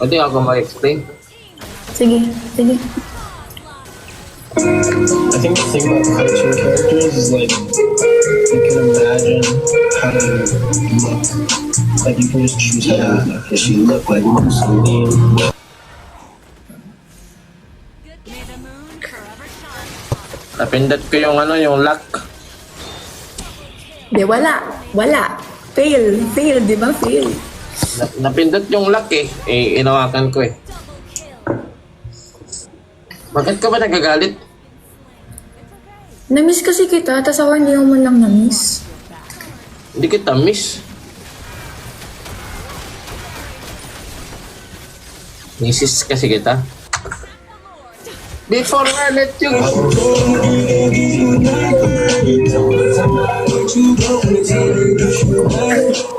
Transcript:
Pwede ako mag-explain. Sige, sige. I think the thing about cartoon characters is like you can imagine how they look. Like you can just choose how to look. Does she look like Mussolini? Napindot ko yung yung lock. Di, wala. Wala. Fail. Fail, di ba? Fail. Napindot yung lock eh. Inawakan ko eh. Bakit ka ba nagagalit? Na-miss kasi kita, tas ako hindi mo man lang na-miss. Hindi kita miss. Misis kasi kita. Before I let you go.